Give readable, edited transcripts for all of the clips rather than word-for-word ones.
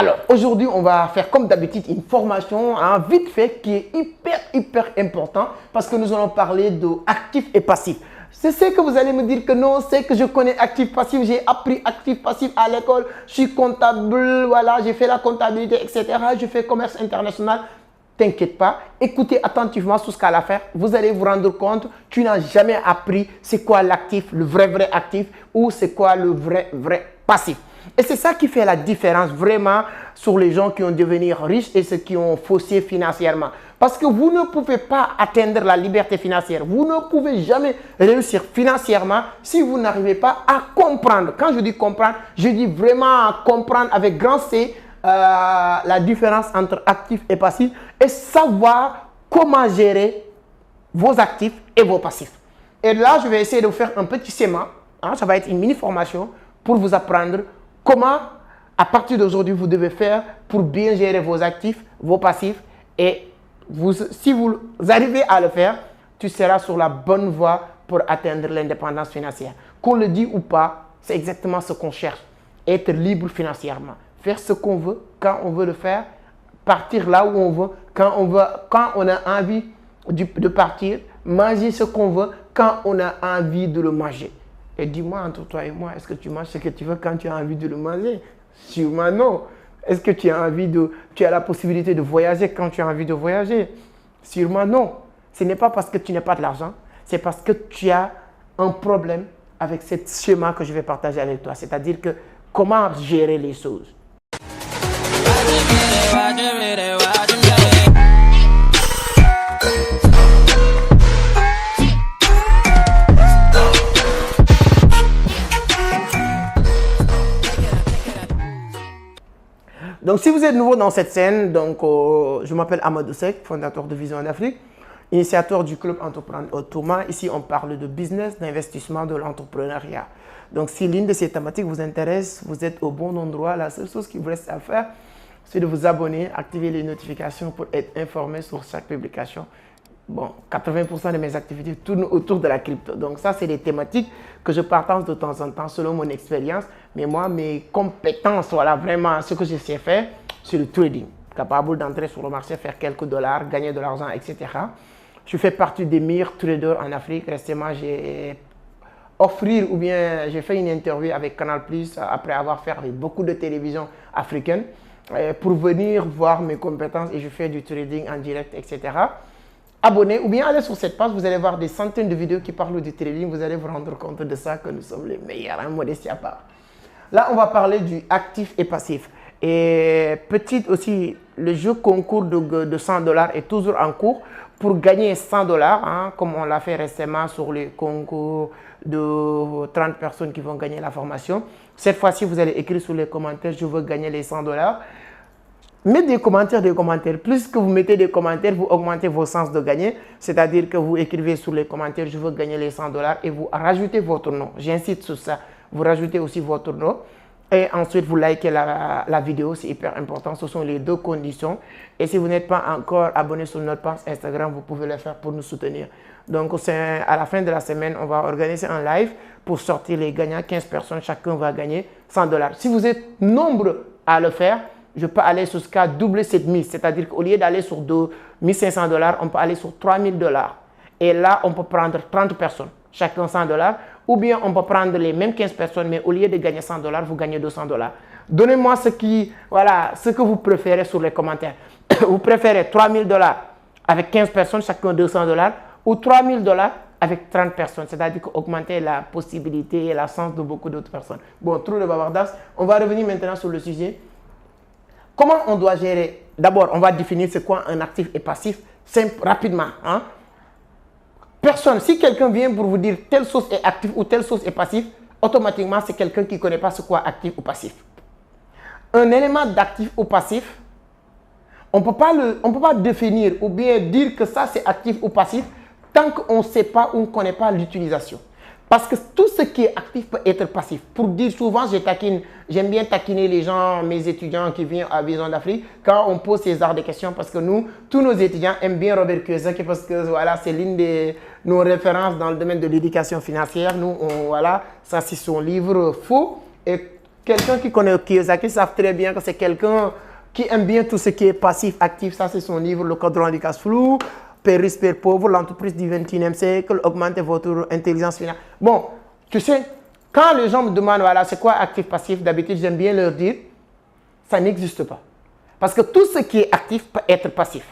Alors, aujourd'hui, on va faire comme d'habitude une formation vite fait qui est hyper important parce que nous allons parler de actif et passif. C'est ce que vous allez me dire que non, c'est que je connais actif passif, j'ai appris actif passif à l'école, je suis comptable, voilà, j'ai fait la comptabilité, etc. Je fais commerce international. T'inquiète pas, écoutez attentivement tout ce qu'elle a à faire. Vous allez vous rendre compte, tu n'as jamais appris c'est quoi l'actif, le vrai actif ou c'est quoi le vrai passif. Et c'est ça qui fait la différence vraiment sur les gens qui ont devenir riches et ceux qui ont faussé financièrement. Parce que vous ne pouvez pas atteindre la liberté financière. Vous ne pouvez jamais réussir financièrement si vous n'arrivez pas à comprendre. Quand je dis comprendre, je dis vraiment comprendre avec grand C la différence entre actif et passif et savoir comment gérer vos actifs et vos passifs. Et là, je vais essayer de vous faire un petit schéma. Ça va être une mini-formation pour vous apprendre comment, à partir d'aujourd'hui, vous devez faire pour bien gérer vos actifs, vos passifs. Et si vous arrivez à le faire, tu seras sur la bonne voie pour atteindre l'indépendance financière. Qu'on le dit ou pas, c'est exactement ce qu'on cherche. Être libre financièrement. Faire ce qu'on veut, quand on veut le faire. Partir là où on veut, quand on a envie de partir. Manger ce qu'on veut, quand on a envie de le manger. Et dis-moi, entre toi et moi, est-ce que tu manges ce que tu veux quand tu as envie de le manger? Sûrement non. Est-ce que tu as la possibilité de voyager quand tu as envie de voyager? Sûrement non. Ce n'est pas parce que tu n'as pas de l'argent, c'est parce que tu as un problème avec ce schéma que je vais partager avec toi. C'est-à-dire que comment gérer les choses. Donc, si vous êtes nouveau dans cette scène, je m'appelle Amadou Seck, fondateur de Vision en Afrique, initiateur du club Entreprendre Autrement. Ici, on parle de business, d'investissement, de l'entrepreneuriat. Donc, si l'une de ces thématiques vous intéresse, vous êtes au bon endroit. La seule chose qu'il vous reste à faire, c'est de vous abonner, activer les notifications pour être informé sur chaque publication. Bon, 80% de mes activités tournent autour de la crypto. Donc ça, c'est des thématiques que je partage de temps en temps selon mon expérience. Mais moi, mes compétences, voilà, vraiment, ce que je sais faire, c'est le trading. Capable d'entrer sur le marché, faire quelques dollars, gagner de l'argent, etc. Je fais partie des meilleurs traders en Afrique. Récemment, j'ai fait une interview avec Canal+, après avoir fait avec beaucoup de télévisions africaines, pour venir voir mes compétences et je fais du trading en direct, etc. Abonnez ou bien allez sur cette page, vous allez voir des centaines de vidéos qui parlent du trading. Vous allez vous rendre compte de ça, que nous sommes les meilleurs, modestie à part. Là, on va parler du actif et passif. Et petite aussi, le jeu concours de 100 $ est toujours en cours. Pour gagner 100 $, comme on l'a fait récemment sur les concours de 30 personnes qui vont gagner la formation. Cette fois-ci, vous allez écrire sur les commentaires, je veux gagner les 100 $. Mettez des commentaires. Plus que vous mettez des commentaires, vous augmentez vos chances de gagner. C'est-à-dire que vous écrivez sur les commentaires, je veux gagner les 100 $ et vous rajoutez votre nom. J'insiste sur ça. Vous rajoutez aussi votre nom. Et ensuite, vous likez la vidéo. C'est hyper important. Ce sont les deux conditions. Et si vous n'êtes pas encore abonné sur notre page Instagram, vous pouvez le faire pour nous soutenir. Donc, à la fin de la semaine, on va organiser un live pour sortir les gagnants. 15 personnes, chacun va gagner 100 $. Si vous êtes nombreux à le faire, je peux aller jusqu'à doubler cette mise. C'est-à-dire qu'au lieu d'aller sur 2500 $, on peut aller sur 3000 $. Et là, on peut prendre 30 personnes, chacun 100 $. Ou bien, on peut prendre les mêmes 15 personnes, mais au lieu de gagner 100 $, vous gagnez 200 $. Donnez-moi ce que vous préférez sur les commentaires. Vous préférez 3000 $ avec 15 personnes, chacun 200 $ ou 3000 $ avec 30 personnes. C'est-à-dire qu'augmenter la possibilité et la chance de beaucoup d'autres personnes. Bon, trop de bavardage. On va revenir maintenant sur le sujet. Comment on doit gérer? D'abord, on va définir c'est quoi un actif et passif, simple, rapidement. Personne, si quelqu'un vient pour vous dire telle chose est actif ou telle chose est passif, automatiquement, c'est quelqu'un qui ne connaît pas ce quoi actif ou passif. Un élément d'actif ou passif, on ne peut pas définir ou bien dire que ça c'est actif ou passif tant qu'on ne sait pas ou on ne connaît pas l'utilisation. Parce que tout ce qui est actif peut être passif. Pour dire souvent, j'aime bien taquiner les gens, mes étudiants qui viennent à Vision d'Afrique, quand on pose ces genres de questions, parce que tous nos étudiants aiment bien Robert Kiyosaki, parce que voilà, c'est l'une de nos références dans le domaine de l'éducation financière. Ça c'est son livre faux. Et quelqu'un qui connaît Kiyosaki savent très bien que c'est quelqu'un qui aime bien tout ce qui est passif, actif. Ça, c'est son livre, Le cadran du cash flow, Père riche, Père pauvre, l'entreprise du 21e siècle, augmentez votre intelligence financière. Bon, tu sais, quand les gens me demandent, voilà, c'est quoi actif, passif, d'habitude, j'aime bien leur dire, ça n'existe pas. Parce que tout ce qui est actif peut être passif.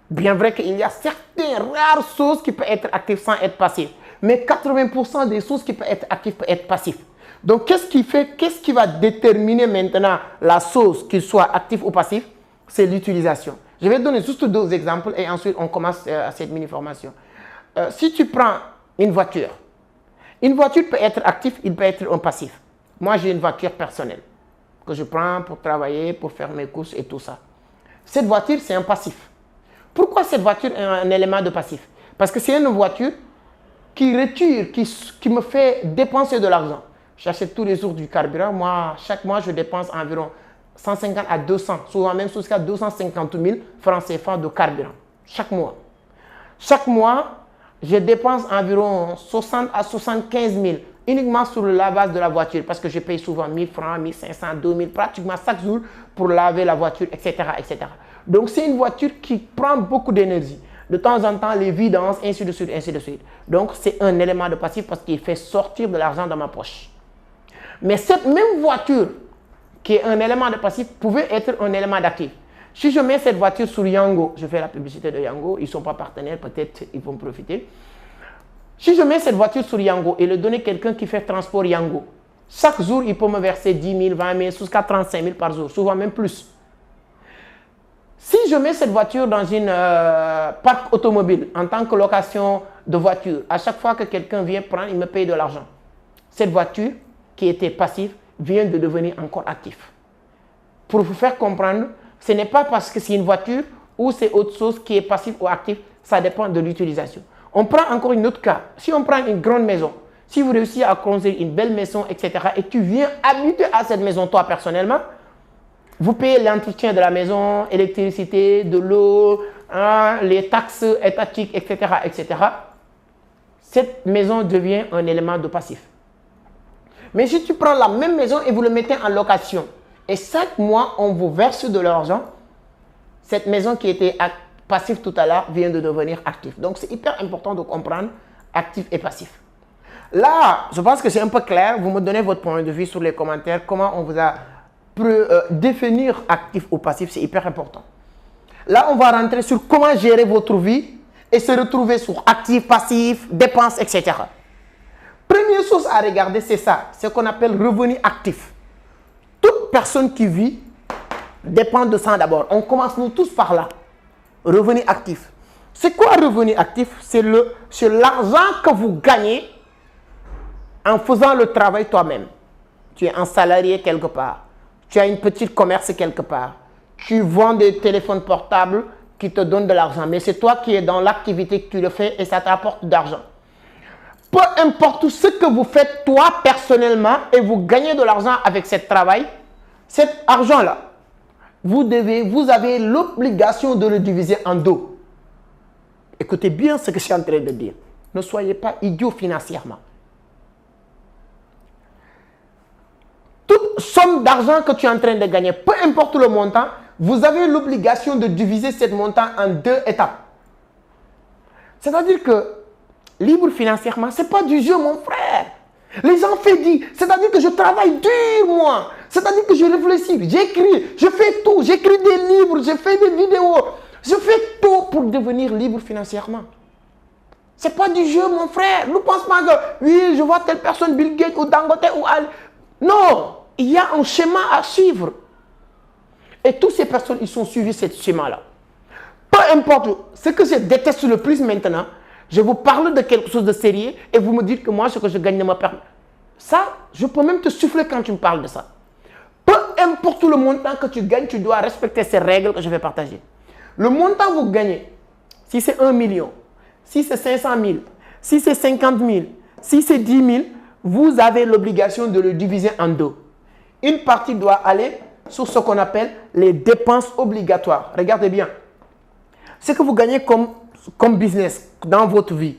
Bien vrai qu'il y a certaines rares choses qui peuvent être actives sans être passif. Mais 80% des choses qui peuvent être actives peuvent être passives. Donc, qu'est-ce qui va déterminer maintenant la chose, qu'il soit actif ou passif? C'est l'utilisation. Je vais donner juste 2 exemples et ensuite on commence cette mini-formation. Si tu prends une voiture peut être active, il peut être un passif. Moi, j'ai une voiture personnelle que je prends pour travailler, pour faire mes courses et tout ça. Cette voiture, c'est un passif. Pourquoi cette voiture est un élément de passif? Parce que c'est une voiture qui retire, qui me fait dépenser de l'argent. J'achète tous les jours du carburant. Moi, chaque mois, je dépense environ 150 à 200, souvent même jusqu'à 250 000 francs CFA de carburant. Chaque mois. Chaque mois, je dépense environ 60 à 75 000 uniquement sur le lavage de la voiture parce que je paye souvent 1000 francs, 1500, 2000, pratiquement chaque jour pour laver la voiture, etc. etc. Donc, c'est une voiture qui prend beaucoup d'énergie. De temps en temps, les vidanges, ainsi de suite, ainsi de suite. Donc, c'est un élément de passif parce qu'il fait sortir de l'argent dans ma poche. Mais cette même voiture, qui est un élément de passif, pouvait être un élément d'actif. Si je mets cette voiture sur Yango, je fais la publicité de Yango, ils ne sont pas partenaires, peut-être ils vont profiter. Si je mets cette voiture sur Yango et le donner à quelqu'un qui fait transport Yango, chaque jour, il peut me verser 10 000, 20 000, jusqu'à 35 000 par jour, souvent même plus. Si je mets cette voiture dans une parc automobile en tant que location de voiture, à chaque fois que quelqu'un vient prendre, il me paye de l'argent. Cette voiture, qui était passive, vient de devenir encore active. Pour vous faire comprendre, ce n'est pas parce que c'est une voiture ou c'est autre chose qui est passive ou active, ça dépend de l'utilisation. On prend encore une autre cas. Si on prend une grande maison, si vous réussissez à construire une belle maison, etc., et tu viens habiter à cette maison, toi personnellement, vous payez l'entretien de la maison, l'électricité, de l'eau, les taxes étatiques, etc., etc. Cette maison devient un élément de passif. Mais si tu prends la même maison et vous le mettez en location, et chaque mois, on vous verse de l'argent, cette maison qui était passive tout à l'heure vient de devenir active. Donc, c'est hyper important de comprendre actif et passif. Là, je pense que c'est un peu clair. Vous me donnez votre point de vue sur les commentaires. Comment on vous a définir actif ou passif, c'est hyper important. Là, on va rentrer sur comment gérer votre vie et se retrouver sur actif, passif, dépenses, etc. Première chose à regarder, c'est ça. C'est ce qu'on appelle revenu actif. Toute personne qui vit dépend de ça d'abord. On commence nous tous par là. Revenu actif. C'est quoi revenu actif? C'est l'argent que vous gagnez en faisant le travail toi-même. Tu es un salarié quelque part. Tu as une petite commerce quelque part. Tu vends des téléphones portables qui te donnent de l'argent. Mais c'est toi qui es dans l'activité que tu le fais et ça t'apporte de l'argent. Peu importe ce que vous faites toi personnellement et vous gagnez de l'argent avec ce travail, cet argent-là, vous avez l'obligation de le diviser en 2. Écoutez bien ce que je suis en train de dire. Ne soyez pas idiot financièrement. Toute somme d'argent que tu es en train de gagner, peu importe le montant, vous avez l'obligation de diviser ce montant en 2 étapes. C'est-à-dire que libre financièrement, ce n'est pas du jeu, mon frère. Les gens font dire, c'est-à-dire que je travaille dur, moi. C'est-à-dire que je réfléchis, j'écris, je fais tout. J'écris des livres, je fais des vidéos. Je fais tout pour devenir libre financièrement. Ce n'est pas du jeu, mon frère. Ne pense pas que, oui, je vois telle personne, Bill Gates ou Dangote ou Ali. Non, il y a un schéma à suivre. Et toutes ces personnes, ils ont suivi ce schéma-là. Peu importe ce que je déteste le plus maintenant, je vous parle de quelque chose de sérieux et vous me dites que moi, ce que je gagne ne me permet. Ça, je peux même te souffler quand tu me parles de ça. Peu importe le montant que tu gagnes, tu dois respecter ces règles que je vais partager. Le montant que vous gagnez, si c'est 1 million, si c'est 500 000, si c'est 50 000, si c'est 10 000, vous avez l'obligation de le diviser en 2. Une partie doit aller sur ce qu'on appelle les dépenses obligatoires. Regardez bien. Ce que vous gagnez comme business dans votre vie,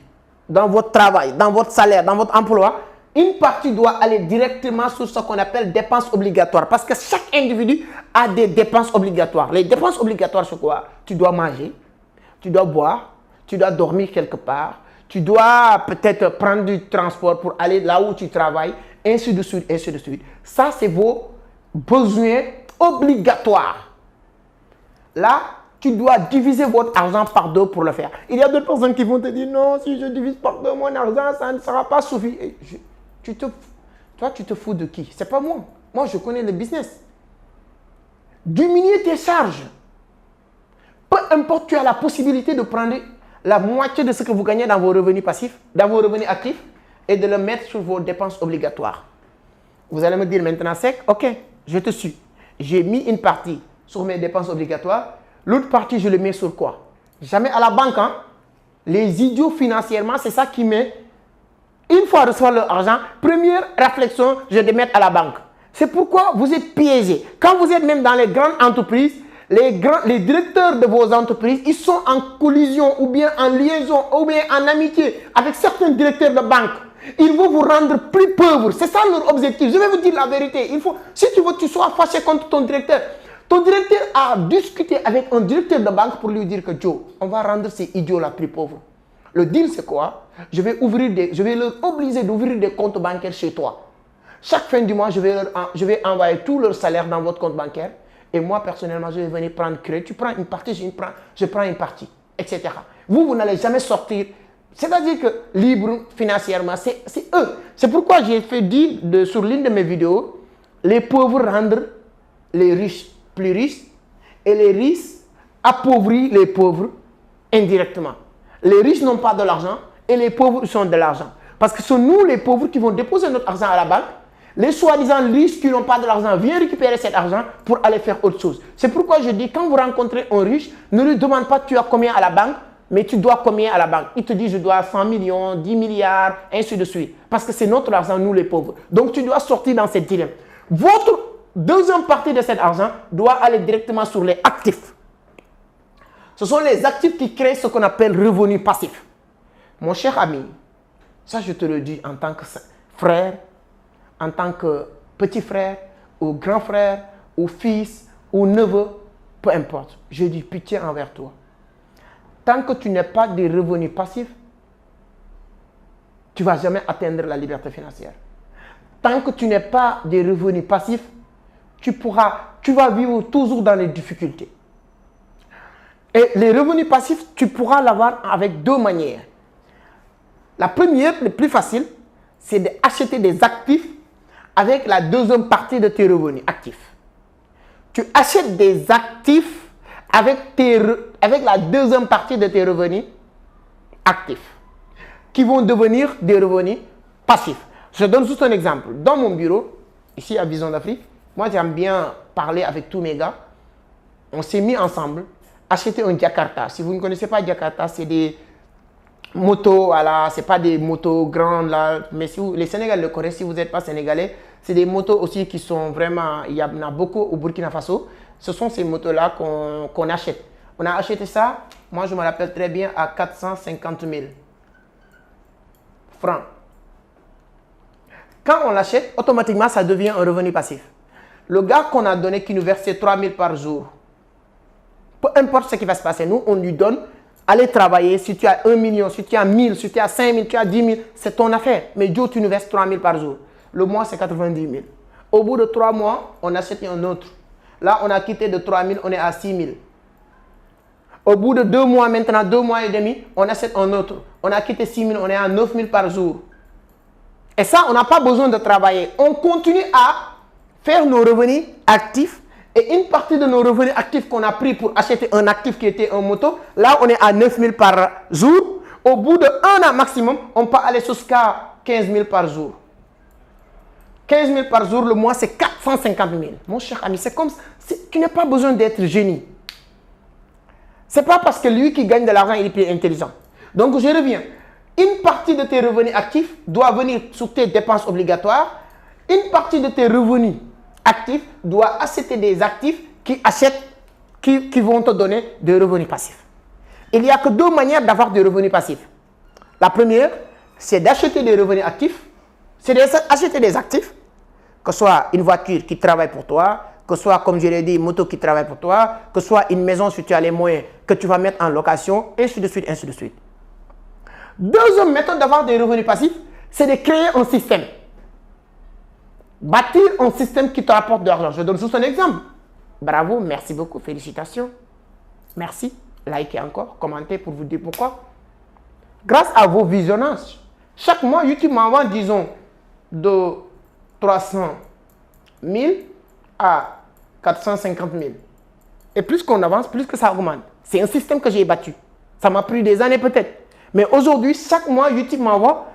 dans votre travail, dans votre salaire, dans votre emploi, une partie doit aller directement sur ce qu'on appelle dépenses obligatoires. Parce que chaque individu a des dépenses obligatoires. Les dépenses obligatoires, c'est quoi? Tu dois manger, tu dois boire, tu dois dormir quelque part, tu dois peut-être prendre du transport pour aller là où tu travailles, ainsi de suite, ainsi de suite. Ça, c'est vos besoins obligatoires. Là, tu dois diviser votre argent par deux pour le faire. Il y a d'autres personnes qui vont te dire, non, si je divise par deux mon argent, ça ne sera pas suffisant. Toi, tu te fous de qui? C'est pas moi. Moi, je connais le business. Diminuer tes charges. Peu importe, tu as la possibilité de prendre la moitié de ce que vous gagnez dans vos revenus passifs, dans vos revenus actifs, et de le mettre sur vos dépenses obligatoires. Vous allez me dire maintenant, sec, ok, je te suis. J'ai mis une partie sur mes dépenses obligatoires. L'autre partie, je le mets sur quoi? Jamais à la banque. Hein? Les idiots financièrement, c'est ça qui met. Une fois recevoir leur argent, première réflexion, je vais mettre à la banque. C'est pourquoi vous êtes piégés. Quand vous êtes même dans les grandes entreprises, les directeurs de vos entreprises, ils sont en collision ou bien en liaison ou bien en amitié avec certains directeurs de banque. Ils vont vous rendre plus pauvres. C'est ça leur objectif. Je vais vous dire la vérité. Si tu veux que tu sois fâché contre ton directeur, ton directeur a discuté avec un directeur de banque pour lui dire que Joe, on va rendre ces idiots-là plus pauvres. Le deal, c'est quoi? Je vais leur obliger d'ouvrir des comptes bancaires chez toi. Chaque fin du mois, je vais envoyer tout leur salaire dans votre compte bancaire. Et moi, personnellement, je vais venir prendre crédit. Tu prends une partie, je prends une partie, etc. Vous n'allez jamais sortir. C'est-à-dire que libre financièrement, c'est eux. C'est pourquoi j'ai fait dire sur l'une de mes vidéos, les pauvres rendre les riches plus riches et les riches appauvrir les pauvres indirectement. Les riches n'ont pas de l'argent et les pauvres sont de l'argent. Parce que ce sont nous, les pauvres, qui vont déposer notre argent à la banque. Les soi-disant riches qui n'ont pas de l'argent viennent récupérer cet argent pour aller faire autre chose. C'est pourquoi je dis, quand vous rencontrez un riche, ne lui demande pas tu as combien à la banque, mais tu dois combien à la banque. Il te dit je dois 100 millions, 10 milliards, ainsi de suite. Parce que c'est notre argent, nous les pauvres. Donc tu dois sortir dans cette dilemme. Votre deuxième partie de cet argent doit aller directement sur les actifs. Ce sont les actifs qui créent ce qu'on appelle revenu passif. Mon cher ami, ça je te le dis en tant que frère, en tant que petit frère, ou grand frère, ou fils, ou neveu, peu importe. Je dis pitié envers toi. Tant que tu n'as pas de revenus passifs, tu ne vas jamais atteindre la liberté financière. Tant que tu n'as pas de revenus passifs, tu vas vivre toujours dans les difficultés. Et les revenus passifs, tu pourras l'avoir avec deux manières. La première, la plus facile, c'est d'acheter des actifs avec la deuxième partie de tes revenus actifs. Tu achètes des actifs avec la deuxième partie de tes revenus actifs qui vont devenir des revenus passifs. Je donne juste un exemple. Dans mon bureau, ici à Vision d'Afrique, moi j'aime bien parler avec tous mes gars. On s'est mis ensemble, acheter un Jakarta. Si vous ne connaissez pas Jakarta, c'est des motos, voilà, c'est pas des motos grandes là, mais si les Sénégalais le connaissent, si vous n'êtes pas sénégalais, c'est des motos aussi qui sont vraiment, il y en a beaucoup au Burkina Faso. Ce sont ces motos-là qu'on achète. On a acheté ça, moi je me rappelle très bien, à 450 000 francs. Quand on l'achète, automatiquement, ça devient un revenu passif. Le gars qu'on a donné, qui nous versait 3 000 par jour, peu importe ce qui va se passer, nous, on lui donne, allez travailler, si tu as 1 million, si tu as 1000, si tu as 5 000, tu as 10 000, c'est ton affaire. Mais Joe, tu nous verses 3 000 par jour. Le mois, c'est 90 000. Au bout de 3 mois, on achète un autre. Là, on a quitté de 3 000, on est à 6 000. Au bout de 2 mois, maintenant 2 mois et demi, on achète un autre. On a quitté 6 000, on est à 9 000 par jour. Et ça, on n'a pas besoin de travailler. On continue à faire nos revenus actifs. Et une partie de nos revenus actifs qu'on a pris pour acheter un actif qui était un moto, là, on est à 9 000 par jour. Au bout de 1 an maximum, on peut aller jusqu'à 15 000 par jour. 15 000 par jour, le mois, c'est 450 000. Mon cher ami, c'est comme ça. Tu n'as pas besoin d'être génie. Ce n'est pas parce que lui qui gagne de l'argent, il est plus intelligent. Donc, je reviens. Une partie de tes revenus actifs doit venir sur tes dépenses obligatoires. Une partie de tes revenus actifs doit acheter des actifs qui vont te donner des revenus passifs. Il n'y a que 2 manières d'avoir des revenus passifs. La première, c'est d'acheter des revenus actifs C'est acheter des actifs, que ce soit une voiture qui travaille pour toi, que ce soit, comme je l'ai dit, une moto qui travaille pour toi, que ce soit une maison si tu as les moyens que tu vas mettre en location, ainsi de suite, ainsi de suite. Deuxième méthode d'avoir des revenus passifs, c'est de créer un système. Bâtir un système qui te rapporte de l'argent. Je donne juste un exemple. Bravo, merci beaucoup, félicitations. Merci. Likez encore, commentez pour vous dire pourquoi. Grâce à vos visionnages, chaque mois, YouTube m'envoie, disons, de 300 000 à 450 000. Et plus qu'on avance, plus que ça augmente. C'est un système que j'ai battu. Ça m'a pris des années peut-être. Mais aujourd'hui, chaque mois, YouTube m'envoie.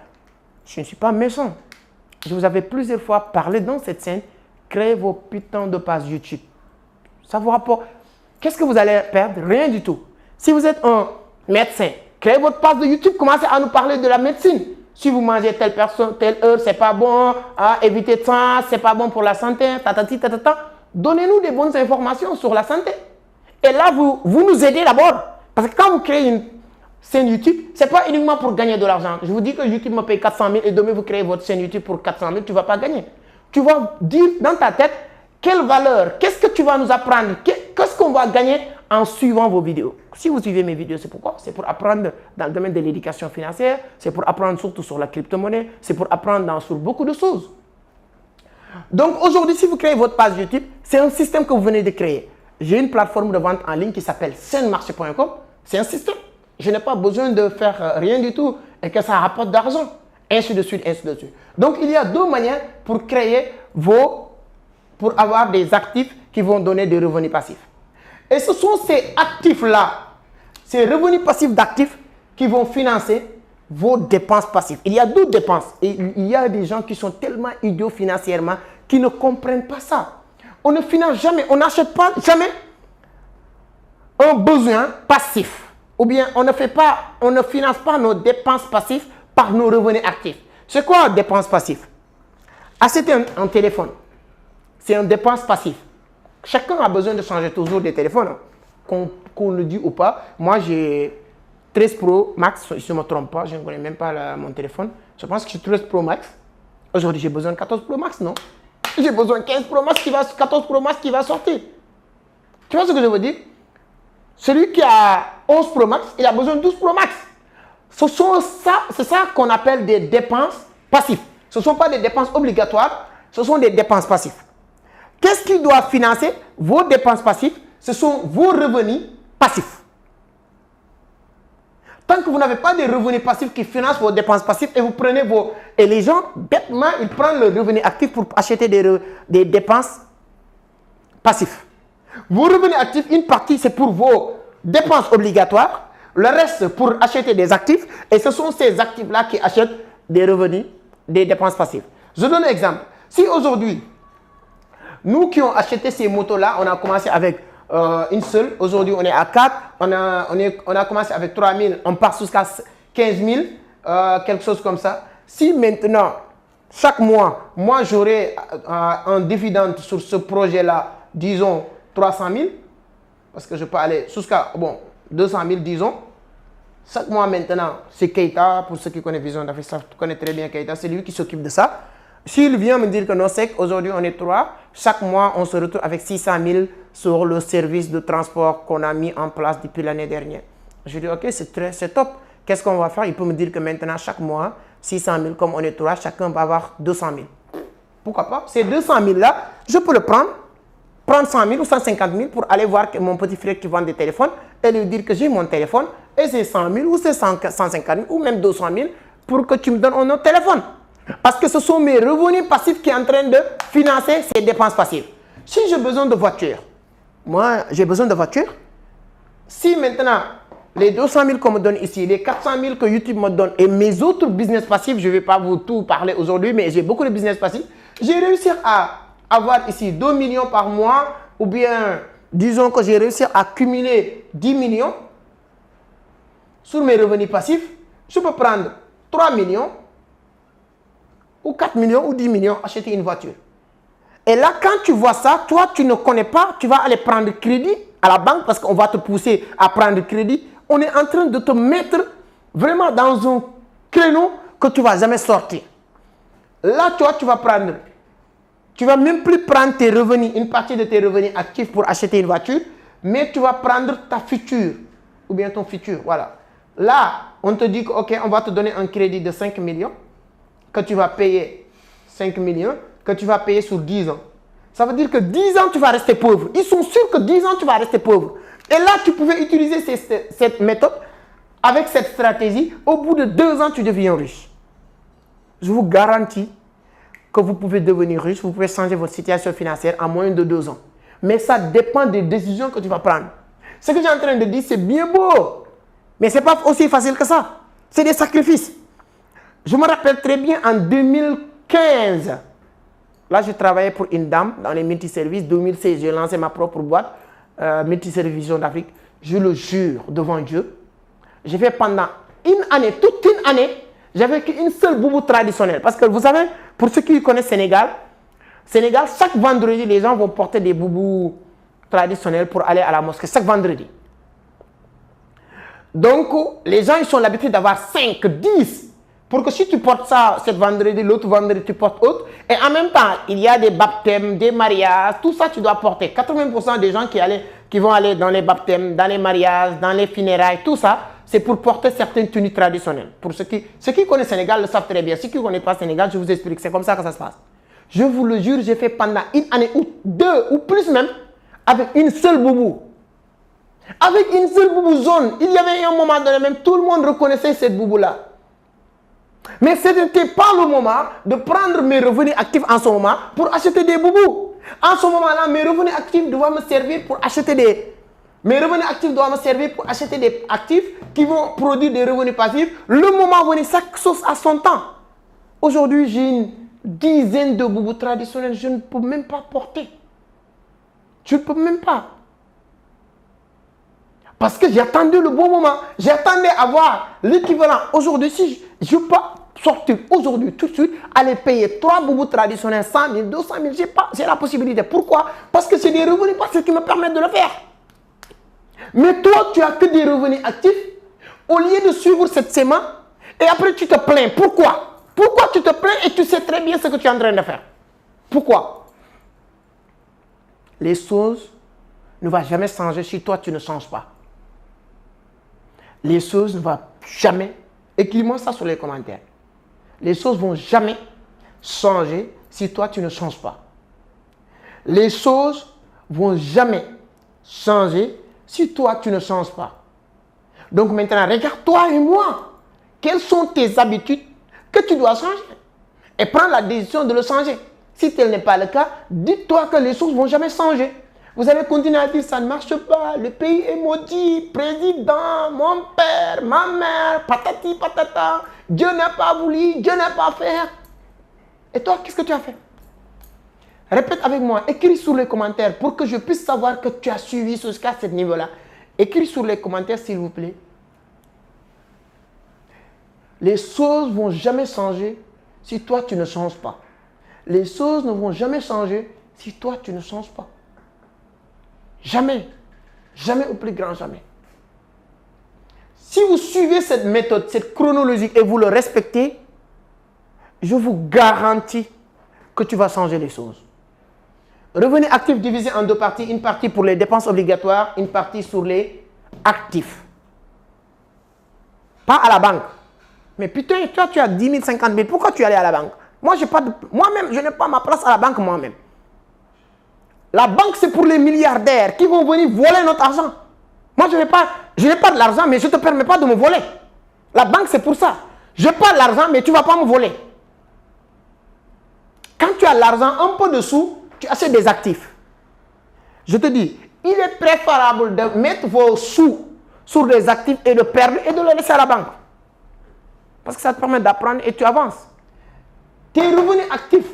Je ne suis pas méchant. Je vous avais plusieurs fois parlé dans cette scène. Créez vos putains de pages YouTube. Ça vous rapporte. Qu'est-ce que vous allez perdre? Rien du tout. Si vous êtes un médecin, créez votre page de YouTube. Commencez à nous parler de la médecine. Si vous mangez telle personne, telle heure, c'est pas bon. Évitez ça, c'est pas bon pour la santé. Tatati, tatata. Donnez-nous des bonnes informations sur la santé. Et là, vous nous aidez d'abord. Parce que quand vous créez une chaîne YouTube, ce n'est pas uniquement pour gagner de l'argent. Je vous dis que YouTube me paye 400 000 et demain vous créez votre chaîne YouTube pour 400 000, tu ne vas pas gagner. Tu vas dire dans ta tête quelle valeur, qu'est-ce que tu vas nous apprendre, qu'est-ce qu'on va gagner en suivant vos vidéos. Si vous suivez mes vidéos, c'est pourquoi? C'est pour apprendre dans le domaine de l'éducation financière, c'est pour apprendre surtout sur la crypto-monnaie, c'est pour apprendre sur beaucoup de choses. Donc aujourd'hui, si vous créez votre page YouTube, c'est un système que vous venez de créer. J'ai une plateforme de vente en ligne qui s'appelle chaînemarché.com. C'est un système. Je n'ai pas besoin de faire rien du tout et que ça rapporte d'argent. Ainsi de suite, ainsi de suite. Donc, il y a deux manières pour créer pour avoir des actifs qui vont donner des revenus passifs. Et ce sont ces actifs-là, ces revenus passifs d'actifs qui vont financer vos dépenses passives. Il y a d'autres dépenses. Et il y a des gens qui sont tellement idiots financièrement qui ne comprennent pas ça. On ne finance jamais, on n'achète pas jamais un besoin passif. Ou bien on ne finance pas nos dépenses passives par nos revenus actifs. C'est quoi dépenses passives? Acheter un téléphone, c'est une dépense passive. Chacun a besoin de changer toujours de téléphone, hein. Qu'on le dit ou pas. Moi, j'ai 13 Pro Max, si je ne me trompe pas, je ne connais même pas mon téléphone. Je pense que j'ai 13 Pro Max. Aujourd'hui, j'ai besoin de 14 Pro Max, non? J'ai besoin de 15 Pro Max 14 Pro Max qui va sortir. Tu vois ce que je veux dire? Celui qui a 11 Pro Max, il a besoin de 12 Pro Max. C'est ça qu'on appelle des dépenses passives. Ce ne sont pas des dépenses obligatoires, ce sont des dépenses passives. Qu'est-ce qui doit financer vos dépenses passives? Ce sont vos revenus passifs. Tant que vous n'avez pas de revenus passifs qui financent vos dépenses passives et vous prenez Et les gens, bêtement, ils prennent le revenu actif pour acheter des dépenses passives. Vos revenus actifs, une partie, c'est pour vos dépenses obligatoires. Le reste, pour acheter des actifs. Et ce sont ces actifs-là qui achètent des revenus, des dépenses passives. Je donne un exemple. Si aujourd'hui, nous qui avons acheté ces motos-là, on a commencé avec une seule. Aujourd'hui, on est à 4. On a commencé avec 3 000. On part jusqu'à 15 000, quelque chose comme ça. Si maintenant, chaque mois, moi, j'aurai un dividende sur ce projet-là, disons 300 000, parce que je peux aller jusqu'à 200 000, disons. Chaque mois maintenant, c'est Keita, pour ceux qui connaissent Vision d'Afrique, ça connaît très bien Keita, c'est lui qui s'occupe de ça. S'il vient me dire que non, c'est qu'aujourd'hui on est 3, chaque mois on se retrouve avec 600 000 sur le service de transport qu'on a mis en place depuis l'année dernière. Je dis ok, c'est top. Qu'est-ce qu'on va faire? Il peut me dire que maintenant, chaque mois, 600 000, comme on est 3, chacun va avoir 200 000. Pourquoi pas? Ces 200 000 là, je peux le prendre 100 000 ou 150 000 pour aller voir mon petit frère qui vend des téléphones et lui dire que j'ai mon téléphone et c'est 100 000 ou c'est 150 000 ou même 200 000 pour que tu me donnes un autre téléphone. Parce que ce sont mes revenus passifs qui sont en train de financer ces dépenses passives. Si j'ai besoin de voiture, moi j'ai besoin de voiture. Si maintenant les 200 000 qu'on me donne ici, les 400 000 que YouTube me donne et mes autres business passifs, je ne vais pas vous tout parler aujourd'hui, mais j'ai beaucoup de business passifs, j'ai réussi à avoir ici 2 millions par mois ou bien disons que j'ai réussi à accumuler 10 millions sur mes revenus passifs, je peux prendre 3 millions ou 4 millions ou 10 millions, acheter une voiture. Et là, quand tu vois ça, toi, tu ne connais pas, tu vas aller prendre crédit à la banque parce qu'on va te pousser à prendre crédit. On est en train de te mettre vraiment dans un créneau que tu ne vas jamais sortir. Là, toi, tu vas prendre. Tu vas même plus prendre tes revenus, une partie de tes revenus actifs pour acheter une voiture, mais tu vas prendre ta future, ou bien ton futur, voilà. Là, on te dit que, ok, on va te donner un crédit de 5 millions, que tu vas payer 5 millions, que tu vas payer sur 10 ans. Ça veut dire que 10 ans, tu vas rester pauvre. Ils sont sûrs que 10 ans, tu vas rester pauvre. Et là, tu pouvais utiliser cette méthode, avec cette stratégie. Au bout de 2 ans, tu deviens riche. Je vous garantis que vous pouvez devenir riche, vous pouvez changer votre situation financière en moins de 2 ans. Mais ça dépend des décisions que tu vas prendre. Ce que j'ai en train de dire, c'est bien beau. Mais ce n'est pas aussi facile que ça. C'est des sacrifices. Je me rappelle très bien en 2015. Là, je travaillais pour une dame dans les multiservices. En 2016, j'ai lancé ma propre boîte, Multiservices d'Afrique. Je le jure devant Dieu. J'ai fait pendant une année, toute une année, j'avais qu'une seule boubou traditionnelle. Parce que vous savez, pour ceux qui connaissent Sénégal, chaque vendredi, les gens vont porter des boubous traditionnels pour aller à la mosquée. Chaque vendredi. Donc, les gens, ils ont l'habitude d'avoir 5, 10. Pour que si tu portes ça cet vendredi, l'autre vendredi, tu portes autre. Et en même temps, il y a des baptêmes, des mariages, tout ça, tu dois porter. 80% des gens qui vont aller dans les baptêmes, dans les mariages, dans les funérailles, tout ça, c'est pour porter certaines tenues traditionnelles. Pour ceux qui connaissent Sénégal le savent très bien. Ceux qui ne connaissent pas Sénégal, je vous explique. C'est comme ça que ça se passe. Je vous le jure, j'ai fait pendant une année ou 2 ou plus même avec une seule boubou. Avec une seule boubou jaune. Il y avait un moment donné même, tout le monde reconnaissait cette boubou-là. Mais ce n'était pas le moment de prendre mes revenus actifs en ce moment pour acheter des boubous. En ce moment-là, mes revenus actifs doivent me servir pour acheter des... Mes revenus actifs doivent me servir pour acheter des actifs qui vont produire des revenus passifs. Le moment venu, chaque chose a son temps. Aujourd'hui, j'ai une dizaine de boubous traditionnels. Je ne peux même pas porter. Je ne peux même pas. Parce que j'ai attendu le bon moment. J'attendais avoir l'équivalent. Aujourd'hui, si je peux sortir aujourd'hui, tout de suite, aller payer 3 boubous traditionnels, 100 000, 200 000, j'ai la possibilité. Pourquoi? Parce que c'est des revenus passifs qui me permettent de le faire. Mais toi, tu n'as que des revenus actifs. Au lieu de suivre cette schéma, et après tu te plains. Pourquoi? Pourquoi tu te plains et tu sais très bien ce que tu es en train de faire? Pourquoi? Les choses ne vont jamais changer si toi tu ne changes pas. Les choses ne vont jamais, écris-moi ça sur les commentaires. Les choses ne vont jamais changer si toi tu ne changes pas. Les choses ne vont jamais changer si toi tu ne changes pas. Donc maintenant, regarde-toi et moi. Quelles sont tes habitudes que tu dois changer? Et prends la décision de le changer. Si tel n'est pas le cas, dis-toi que les choses ne vont jamais changer. Vous allez continuer à dire ça ne marche pas, le pays est maudit, président, mon père, ma mère, patati patata, Dieu n'a pas voulu, Dieu n'a pas fait. Et toi, qu'est-ce que tu as fait? Répète avec moi, écris sur les commentaires pour que je puisse savoir que tu as suivi jusqu'à ce niveau-là. Écris sur les commentaires s'il vous plaît. Les choses ne vont jamais changer si toi tu ne changes pas. Les choses ne vont jamais changer si toi tu ne changes pas. Jamais. Jamais au plus grand jamais. Si vous suivez cette méthode, cette chronologie et vous le respectez, je vous garantis que tu vas changer les choses. Revenu actif divisé en 2 parties. Une partie pour les dépenses obligatoires, une partie sur les actifs. Pas à la banque. Mais putain, toi tu as 10 000, 50 000, pourquoi tu es allé à la banque? Moi-même, je n'ai pas ma place à la banque moi-même. La banque, c'est pour les milliardaires qui vont venir voler notre argent. Moi, je n'ai pas de l'argent, mais je ne te permets pas de me voler. La banque, c'est pour ça. Je n'ai pas de l'argent, mais tu ne vas pas me voler. Quand tu as l'argent, un peu de sous, tu achètes des actifs. Je te dis, il est préférable de mettre vos sous sur des actifs et de perdre et de les laisser à la banque. Parce que ça te permet d'apprendre et tu avances. Tes revenus actifs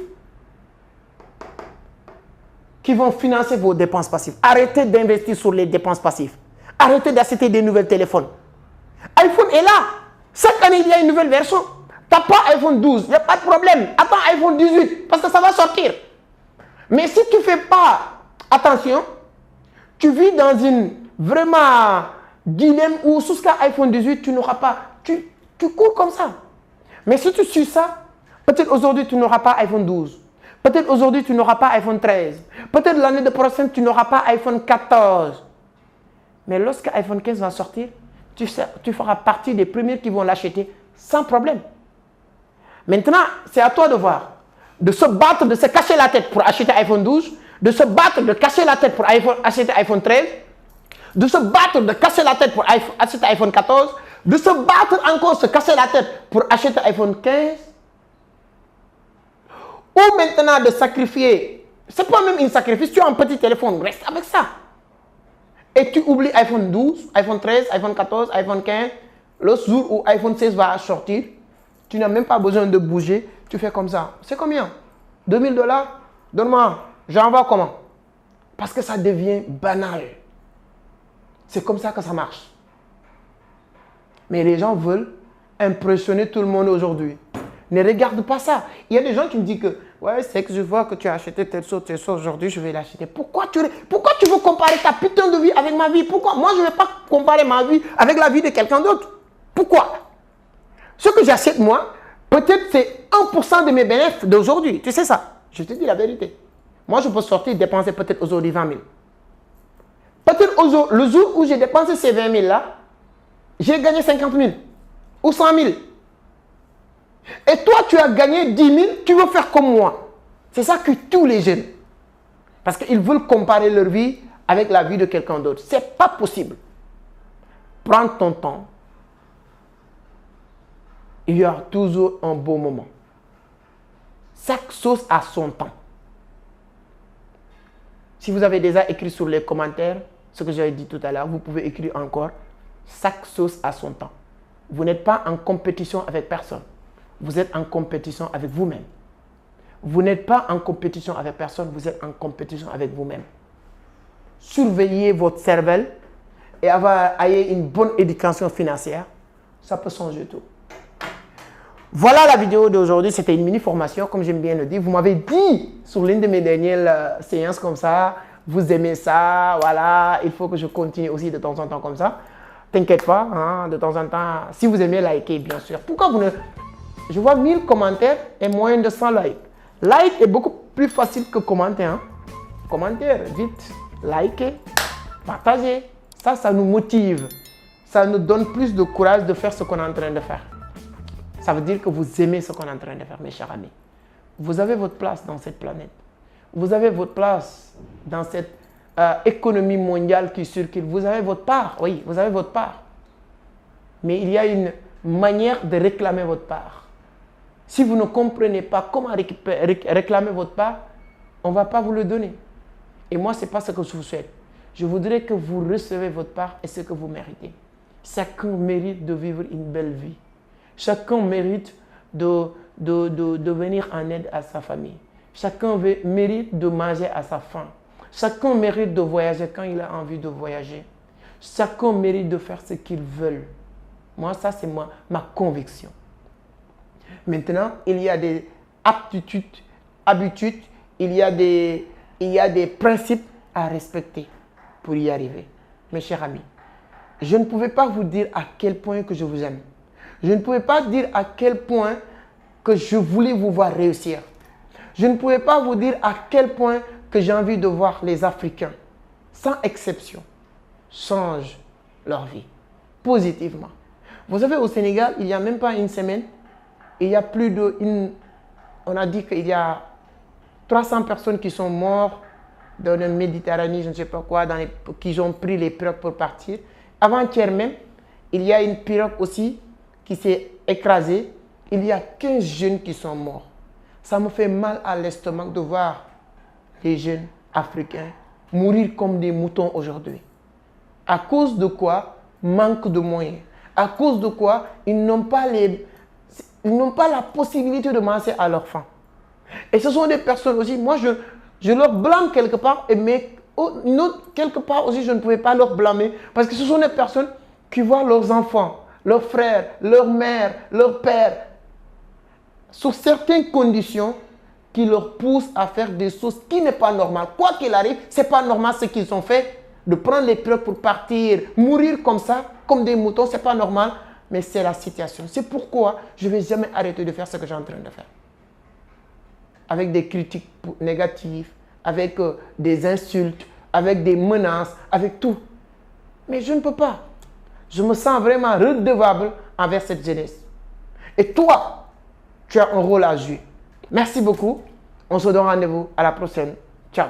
qui vont financer vos dépenses passives. Arrêtez d'investir sur les dépenses passives. Arrêtez d'acheter des nouveaux téléphones. iPhone est là. Chaque année, il y a une nouvelle version. Tu n'as pas iPhone 12, il n'y a pas de problème. Attends iPhone 18 parce que ça va sortir. Mais si tu ne fais pas attention, tu vis dans une vraiment dilemme où jusqu'à iPhone 18, tu n'auras pas. Tu cours comme ça. Mais si tu suis ça, Peut-être aujourd'hui, tu n'auras pas iPhone 12. Peut-être aujourd'hui, tu n'auras pas iPhone 13. Peut-être l'année prochaine, tu n'auras pas iPhone 14. Mais lorsque iPhone 15 va sortir, tu feras partie des premiers qui vont l'acheter sans problème. Maintenant, c'est à toi de voir, de se battre, de se cacher la tête pour acheter iPhone 12, de se battre, de cacher la tête pour acheter iPhone 13, de se battre, de casser la tête pour acheter iPhone 14, de se battre encore, se casser la tête pour acheter iPhone 15, ou maintenant de sacrifier, c'est pas même une sacrifice, tu as un petit téléphone, reste avec ça. Et tu oublies iPhone 12, iPhone 13, iPhone 14, iPhone 15, le jour où iPhone 16 va sortir, tu n'as même pas besoin de bouger, tu fais comme ça. C'est combien? 2000 $? Donne-moi, j'envoie comment? Parce que ça devient banal. C'est comme ça que ça marche. Mais les gens veulent impressionner tout le monde aujourd'hui. Ne regarde pas ça. Il y a des gens qui me disent que ouais, c'est que je vois que tu as acheté telle chose aujourd'hui, je vais l'acheter. Pourquoi tu veux comparer ta putain de vie avec ma vie? Pourquoi? Moi, je ne vais pas comparer ma vie avec la vie de quelqu'un d'autre. Pourquoi? Ce que j'achète moi, peut-être c'est 1% de mes bénéfices d'aujourd'hui. Tu sais ça? Je te dis la vérité. Moi, je peux sortir et dépenser peut-être aujourd'hui 20 000. Peut-être le jour où j'ai dépensé ces 20 000 là, j'ai gagné 50 000 ou 100 000. Et toi, tu as gagné 10 000, tu veux faire comme moi. C'est ça que tous les jeunes. Parce qu'ils veulent comparer leur vie avec la vie de quelqu'un d'autre. Ce n'est pas possible. Prends ton temps. Il y aura toujours un beau moment. Chaque chose a son temps. Si vous avez déjà écrit sur les commentaires, ce que j'avais dit tout à l'heure, vous pouvez écrire encore. Chaque chose a son temps. Vous n'êtes pas en compétition avec personne. Vous êtes en compétition avec vous-même. Vous n'êtes pas en compétition avec personne, vous êtes en compétition avec vous-même. Surveillez votre cervelle et ayez une bonne éducation financière. Ça peut changer tout. Voilà la vidéo d'aujourd'hui. C'était une mini-formation, comme j'aime bien le dire. Vous m'avez dit sur l'une de mes dernières séances comme ça, vous aimez ça, voilà, il faut que je continue aussi de temps en temps comme ça. T'inquiète pas, hein, de temps en temps, si vous aimez, likez bien sûr. Pourquoi vous ne... Je vois 1000 commentaires et moins de 100 likes. Like est beaucoup plus facile que commenter. Hein? Commentaire, vite, likez, partagez. Ça nous motive. Ça nous donne plus de courage de faire ce qu'on est en train de faire. Ça veut dire que vous aimez ce qu'on est en train de faire, mes chers amis. Vous avez votre place dans cette planète. Vous avez votre place dans cette économie mondiale qui circule. Vous avez votre part, oui, vous avez votre part. Mais il y a une manière de réclamer votre part. Si vous ne comprenez pas comment réclamer votre part, on ne va pas vous le donner. Et moi, ce n'est pas ce que je vous souhaite. Je voudrais que vous recevez votre part et ce que vous méritez. Chacun mérite de vivre une belle vie. Chacun mérite de venir en aide à sa famille. Chacun mérite de manger à sa faim. Chacun mérite de voyager quand il a envie de voyager. Chacun mérite de faire ce qu'il veut. Moi, ça, c'est ma conviction. Maintenant, il y a des habitudes, il y a des principes à respecter pour y arriver. Mes chers amis, je ne pouvais pas vous dire à quel point que je vous aime. Je ne pouvais pas dire à quel point que je voulais vous voir réussir. Je ne pouvais pas vous dire à quel point que j'ai envie de voir les Africains, sans exception, changent leur vie positivement. Vous savez, au Sénégal, il n'y a même pas une semaine, il y a on a dit qu'il y a 300 personnes qui sont mortes dans la Méditerranée, je ne sais pas quoi, qui ont pris les pirogues pour partir. Avant-hier même, il y a une pirogue aussi qui s'est écrasée. Il y a 15 jeunes qui sont morts. Ça me fait mal à l'estomac de voir les jeunes africains mourir comme des moutons aujourd'hui. À cause de quoi? Manque de moyens. À cause de quoi? Ils n'ont pas la possibilité de manger à leur faim. Et ce sont des personnes aussi, moi je leur blâme quelque part, mais quelque part aussi je ne pouvais pas leur blâmer parce que ce sont des personnes qui voient leurs enfants, leurs frères, leurs mères, leurs pères, sous certaines conditions qui leur poussent à faire des choses qui n'est pas normales. Quoi qu'il arrive, ce n'est pas normal ce qu'ils ont fait, de prendre les pirogues pour partir, mourir comme ça, comme des moutons, ce n'est pas normal, mais c'est la situation. C'est pourquoi je ne vais jamais arrêter de faire ce que j'ai en train de faire. avec des critiques négatives, avec des insultes, avec des menaces, avec tout. Mais je ne peux pas. Je me sens vraiment redevable envers cette jeunesse. Et toi, tu as un rôle à jouer. Merci beaucoup. On se donne rendez-vous à la prochaine. Ciao.